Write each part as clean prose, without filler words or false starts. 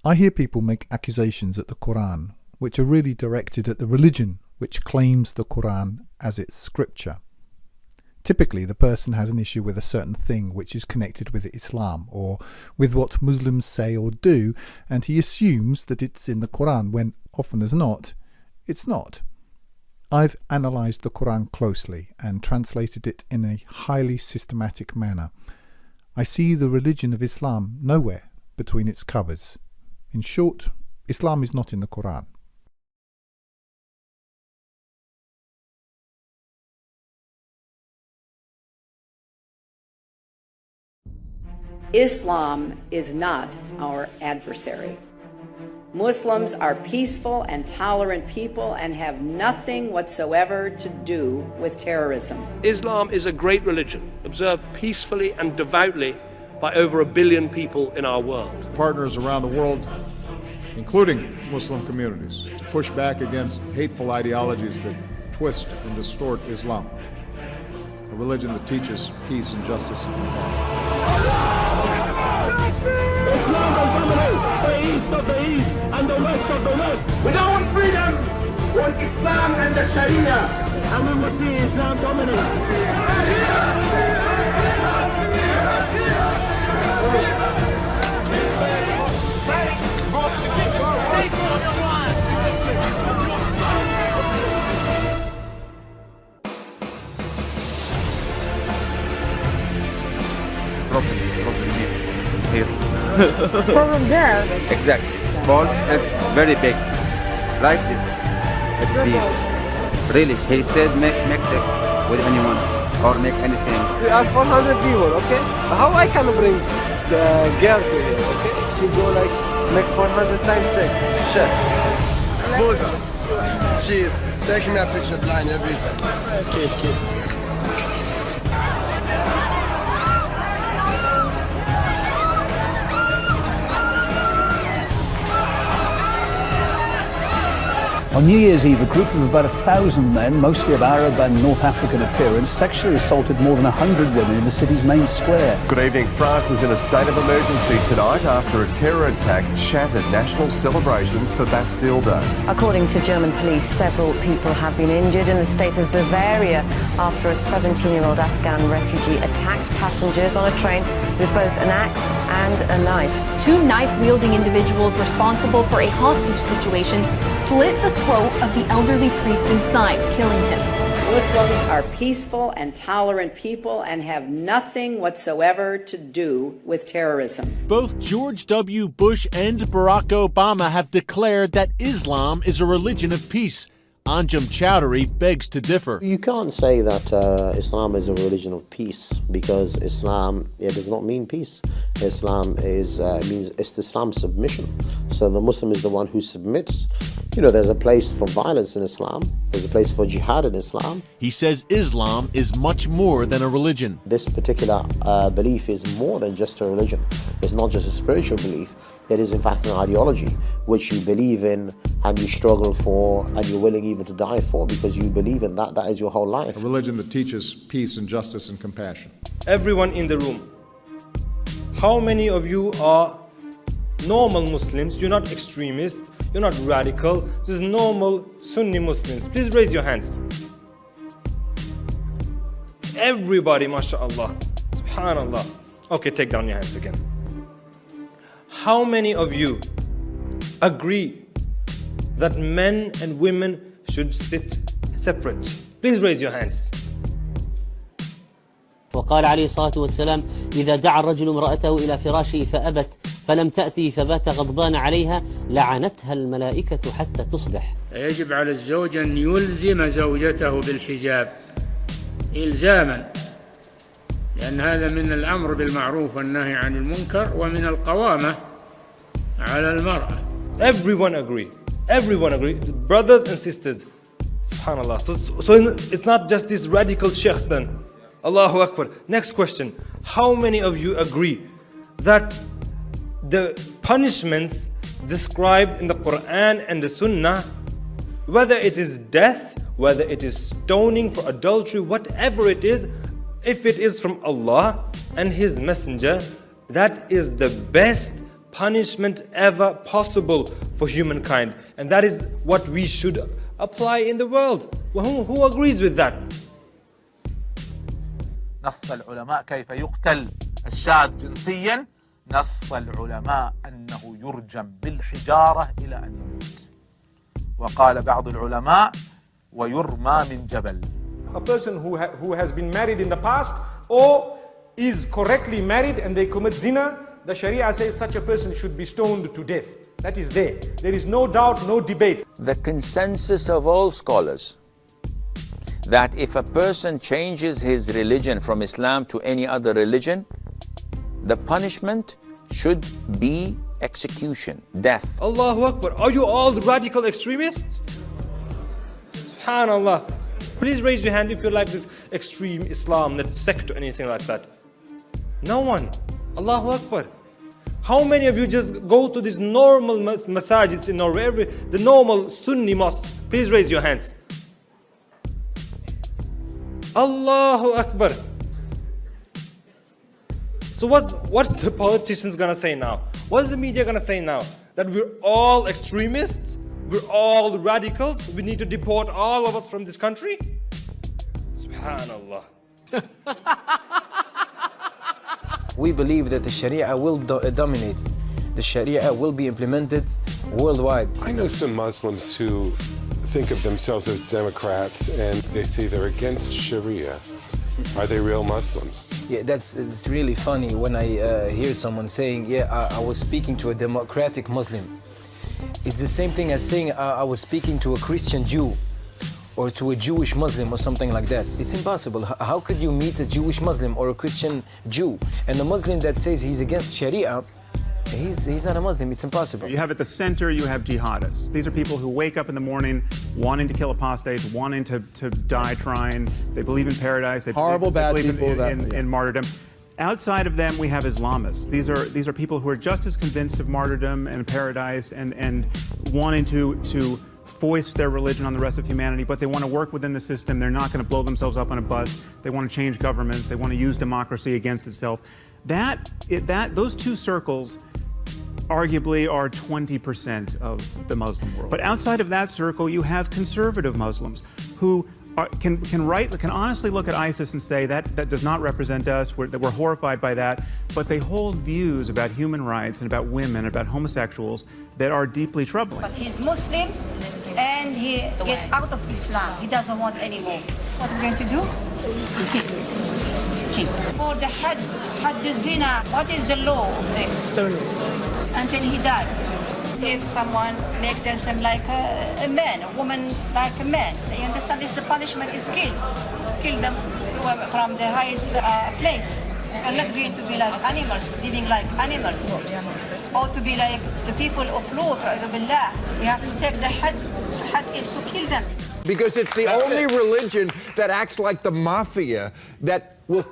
I hear people make accusations at the Quran which are really directed at the religion which claims the Quran as its scripture. Typically, the person has an issue with a certain thing which is connected with Islam or with what Muslims say or do, and he assumes that it's in the Quran when, often as not, it's not. I've analysed the Quran closely and translated it in a highly systematic manner. I see the religion of Islam nowhere between its covers. In short, Islam is not in the Quran. Islam is not our adversary. Muslims are peaceful and tolerant people and have nothing whatsoever to do with terrorism. Islam is a great religion, observed peacefully and devoutly by over 1 billion people in our world. Partners around the world, including Muslim communities, to push back against hateful ideologies that twist and distort Islam, a religion that teaches peace and justice and compassion. Islam and family, the east of the east and the west of the west. We don't want freedom, we want Islam and the Sharia. And we will see Islam dominate. Here. Problem there. Exactly. Ball is very big. Like this. It's big. Really, he said make it with anyone or make anything. We are 400 people, okay? How I can bring the girl to here, okay? She go like make 400 times 6. Sure. Boza. Cheers. Taking me a picture blind every case. On New Year's Eve, a group of about 1,000 men, mostly of Arab and North African appearance, sexually assaulted more than 100 women in the city's main square. Good evening. France is in a state of emergency tonight after a terror attack shattered national celebrations for Bastille Day. According to German police, several people have been injured in the state of Bavaria after a 17-year-old Afghan refugee attacked passengers on a train with both an axe and a knife. 2 knife-wielding individuals responsible for a hostage situation slit the throat of the elderly priest inside, killing him. Muslims are peaceful and tolerant people and have nothing whatsoever to do with terrorism. Both George W. Bush and Barack Obama have declared that Islam is a religion of peace. Anjem Chowdhury begs to differ. You can't say that Islam is a religion of peace, because Islam, it does not mean peace. Islam is means Islam submission. So the Muslim is the one who submits. You know, there's a place for violence in Islam. There's a place for jihad in Islam. He says Islam is much more than a religion. This particular belief is more than just a religion. It's not just a spiritual belief. It is in fact an ideology which you believe in and you struggle for and you're willing even to die for because you believe in that. That is your whole life. A religion that teaches peace and justice and compassion. Everyone in the room, how many of you are normal Muslims? You're not extremists, you're not radical, this is normal Sunni Muslims. Please raise your hands. Everybody, mashallah, subhanallah. Okay, take down your hands again. How many of you agree that men and women should sit separate? Please raise your hands. وقال عليه الصلاة والسلام إذا دعا الرجل امرأته إلى فراشه فأبت فلم تأتي فبات غضبان عليها لعنتها الملائكة حتى تصبح. يجب على الزوج أن يلزم زوجته بالحجاب إلزاما، لأن هذا من الأمر بالمعروف والنهي عن المنكر ومن القوامة على المرأة. Everyone agree. Everyone agree. Brothers and sisters. Subhanallah. So it's not just these radical sheikhs then. Allahu Akbar. Next question. How many of you agree that the punishments described in the Quran and the Sunnah, whether it is death, whether it is stoning for adultery, whatever it is, if it is from Allah and His Messenger, that is the best punishment ever possible for humankind. And that is what we should apply in the world. Well, who agrees with that? نص العلماء كيف يقتل الشاذ جنسيا، نص العلماء أنه يرجم بالحجارة إلى أن يموت. وقال بعض العلماء ويرمى من جبل. A person who has been married in the past or is correctly married and they commit zina, the Sharia says such a person should be stoned to death. That is there. There is no doubt, no debate. The consensus of all scholars that if a person changes his religion from Islam to any other religion, the punishment should be execution, death. Allahu Akbar. Are you all radical extremists? Subhanallah. Please raise your hand if you like this extreme Islam, that sect or anything like that. No one. Allahu Akbar. How many of you just go to these normal masajids in Norway, the normal Sunni mosques? Please raise your hands. Allahu Akbar. So what's the politicians gonna say now? What's the media gonna say now? That we're all extremists? We're all radicals? We need to deport all of us from this country? Subhanallah. We believe that the Sharia will dominate. The Sharia will be implemented worldwide. I know some Muslims who think of themselves as Democrats and they say they're against Sharia. Are they real Muslims? Yeah, it's really funny when I hear someone saying, yeah, I was speaking to a democratic Muslim. It's the same thing as saying I was speaking to a Christian Jew or to a Jewish Muslim or something like that. It's impossible. How could you meet a Jewish Muslim or a Christian Jew? And a Muslim that says he's against Sharia, he's not a Muslim. It's impossible. You have at the center, you have jihadists. These are people who wake up in the morning wanting to kill apostates, wanting to die trying. They believe in paradise. They believe in martyrdom. Outside of them, we have Islamists. These are people who are just as convinced of martyrdom and paradise and wanting to foist their religion on the rest of humanity, but they want to work within the system. They're not going to blow themselves up on a bus. They want to change governments. They want to use democracy against itself. Those two circles arguably are 20% of the Muslim world. But outside of that circle, you have conservative Muslims who can honestly look at ISIS and say that does not represent us, that we're horrified by that, but they hold views about human rights and about women, about homosexuals that are deeply troubling. But he's Muslim and he gets out of Islam. He doesn't want any more. What we're going to do? Keep. For the had the zina, what is the law of this? Until he died. If someone makes them like a man, a woman like a man, you understand this, the punishment is kill them from the highest place. We're not going to be like animals, living like animals, or to be like the people of Lut. We have to take the had is to kill them. Because it's the only religion that acts like the mafia, that will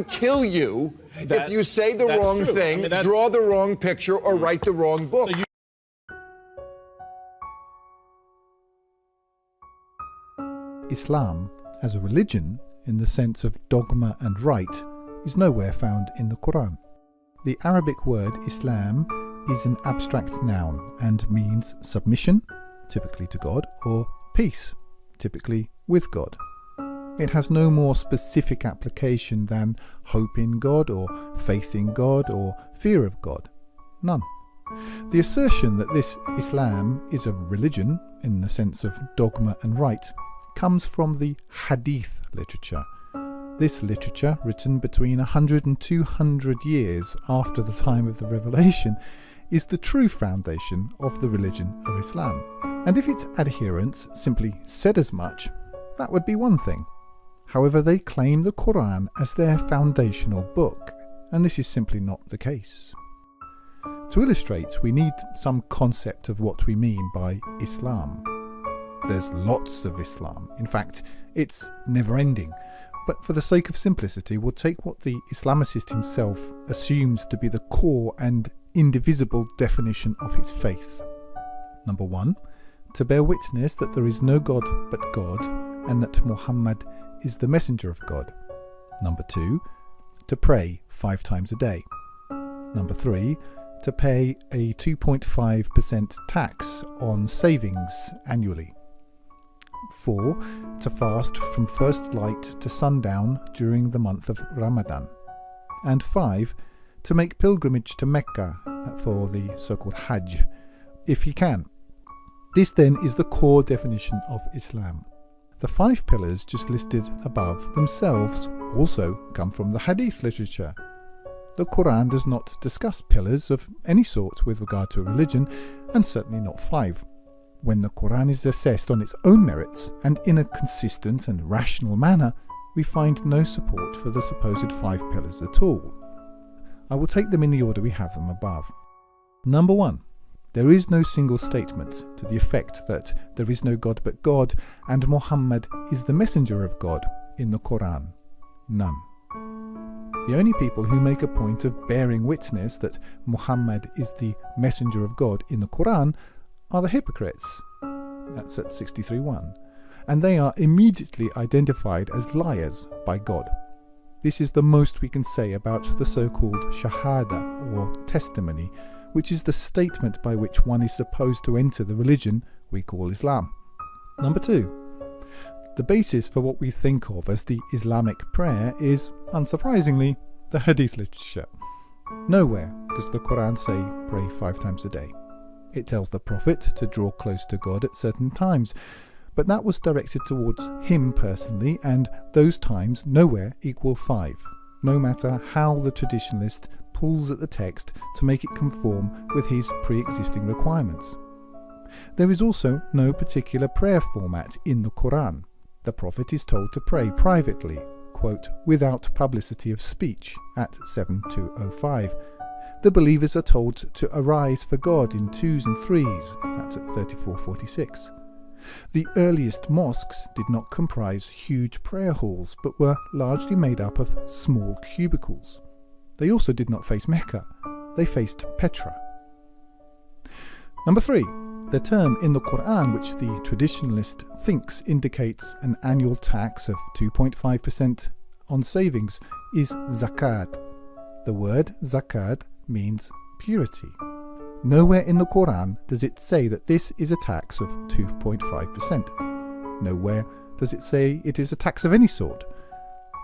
kill you if you say the wrong thing, draw the wrong picture, or write the wrong book. Islam, as a religion, in the sense of dogma and rite, is nowhere found in the Quran. The Arabic word Islam is an abstract noun and means submission, typically to God, or peace, typically with God. It has no more specific application than hope in God, or faith in God, or fear of God. None. The assertion that this Islam is a religion, in the sense of dogma and rite, comes from the Hadith literature. This literature, written between 100 and 200 years after the time of the revelation, is the true foundation of the religion of Islam. And if its adherents simply said as much, that would be one thing. However, they claim the Quran as their foundational book, and this is simply not the case. To illustrate, we need some concept of what we mean by Islam. There's lots of Islam. In fact, it's never-ending. But for the sake of simplicity, we'll take what the Islamicist himself assumes to be the core and indivisible definition of his faith. Number 1, to bear witness that there is no God but God, and that Muhammad is the messenger of God. Number 2, to pray 5 times a day. Number 3, to pay a 2.5% tax on savings annually. 4. To fast from first light to sundown during the month of Ramadan. And 5. To make pilgrimage to Mecca for the so-called Hajj, if he can. This then is the core definition of Islam. The 5 pillars just listed above themselves also come from the Hadith literature. The Quran does not discuss pillars of any sort with regard to a religion, and certainly not 5. When the Quran is assessed on its own merits and in a consistent and rational manner, we find no support for the supposed 5 pillars at all. I will take them in the order we have them above. Number 1. There is no single statement to the effect that there is no God but God and Muhammad is the messenger of God in the Quran. None. The only people who make a point of bearing witness that Muhammad is the messenger of God in the Quran are the hypocrites. That's at 63:1. And they are immediately identified as liars by God. This is the most we can say about the so-called Shahada, or testimony, which is the statement by which one is supposed to enter the religion we call Islam. Number 2. The basis for what we think of as the Islamic prayer is, unsurprisingly, the Hadith literature. Nowhere does the Quran say pray 5 times a day. It tells the Prophet to draw close to God at certain times, but that was directed towards him personally, and those times nowhere equal 5, no matter how the traditionalist pulls at the text to make it conform with his pre-existing requirements. There is also no particular prayer format in the Quran. The Prophet is told to pray privately, quote, without publicity of speech, at 7:205. The believers are told to arise for God in 2s and 3s, that's at 34:46. The earliest mosques did not comprise huge prayer halls, but were largely made up of small cubicles. They also did not face Mecca, they faced Petra. Number 3. The term in the Quran which the traditionalist thinks indicates an annual tax of 2.5% on savings is zakat. The word zakat means purity. Nowhere in the Quran does it say that this is a tax of 2.5%. Nowhere does it say it is a tax of any sort.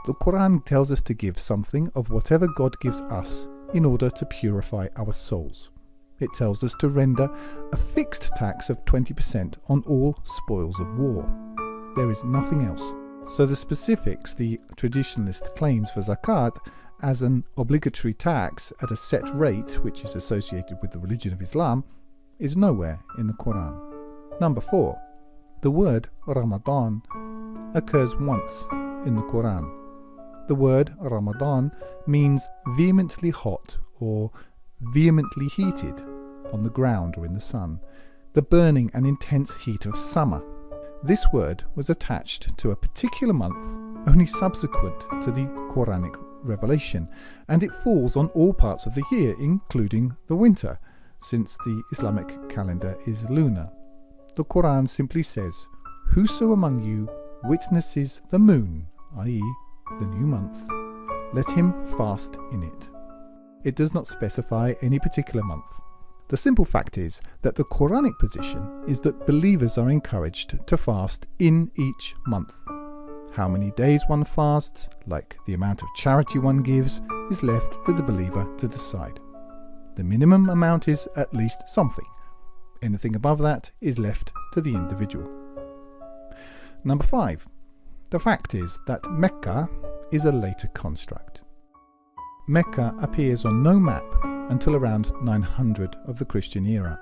The Quran tells us to give something of whatever God gives us in order to purify our souls. It tells us to render a fixed tax of 20% on all spoils of war. There is nothing else. So the specifics the traditionalist claims for zakat as an obligatory tax at a set rate, which is associated with the religion of Islam, is nowhere in the Quran. Number 4. The word Ramadan occurs once in the Quran. The word Ramadan means vehemently hot or vehemently heated on the ground or in the sun, the burning and intense heat of summer. This word was attached to a particular month only subsequent to the Quranic revelation, and it falls on all parts of the year, including the winter, since the Islamic calendar is lunar. The Quran simply says, "Whoso among you witnesses the moon," i.e. the new month, "let him fast in it." It does not specify any particular month. The simple fact is that the Quranic position is that believers are encouraged to fast in each month. How many days one fasts, like the amount of charity one gives, is left to the believer to decide. The minimum amount is at least something. Anything above that is left to the individual. Number 5. The fact is that Mecca is a later construct. Mecca appears on no map until around 900 of the Christian era.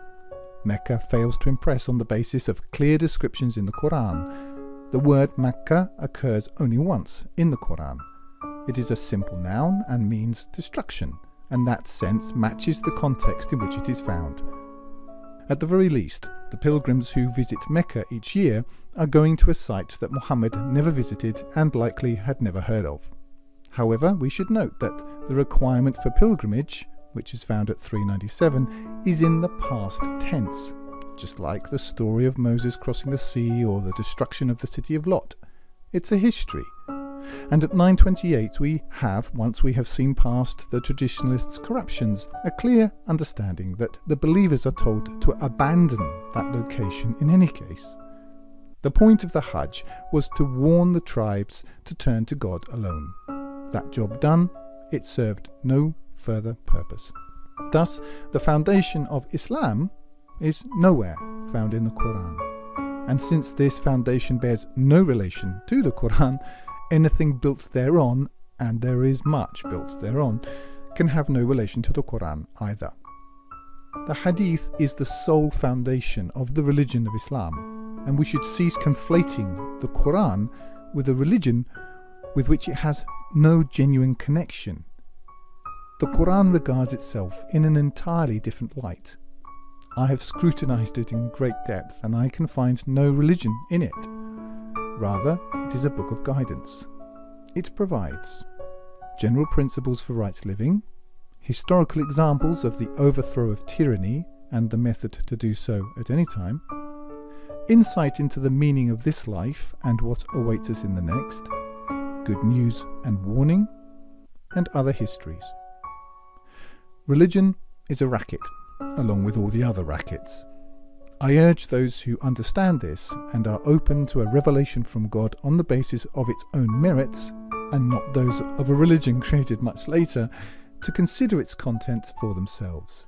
Mecca fails to impress on the basis of clear descriptions in the Quran. The word Mecca occurs only once in the Quran. It is a simple noun and means destruction, and that sense matches the context in which it is found. At the very least, the pilgrims who visit Mecca each year are going to a site that Muhammad never visited and likely had never heard of. However, we should note that the requirement for pilgrimage, which is found at 397, is in the past tense, just like the story of Moses crossing the sea or the destruction of the city of Lot. It's a history. And at 9:28 we have, once we have seen past the traditionalists' corruptions, a clear understanding that the believers are told to abandon that location in any case. The point of the Hajj was to warn the tribes to turn to God alone. That job done, it served no further purpose. Thus, the foundation of Islam is nowhere found in the Quran. And since this foundation bears no relation to the Quran, anything built thereon, and there is much built thereon, can have no relation to the Quran either. The Hadith is the sole foundation of the religion of Islam, and we should cease conflating the Quran with a religion with which it has no genuine connection. The Quran regards itself in an entirely different light. I have scrutinized it in great depth, and I can find no religion in it. Rather, it is a book of guidance. It provides general principles for right living, historical examples of the overthrow of tyranny and the method to do so at any time, insight into the meaning of this life and what awaits us in the next, good news and warning, and other histories. Religion is a racket, along with all the other rackets. I urge those who understand this and are open to a revelation from God on the basis of its own merits, and not those of a religion created much later, to consider its contents for themselves.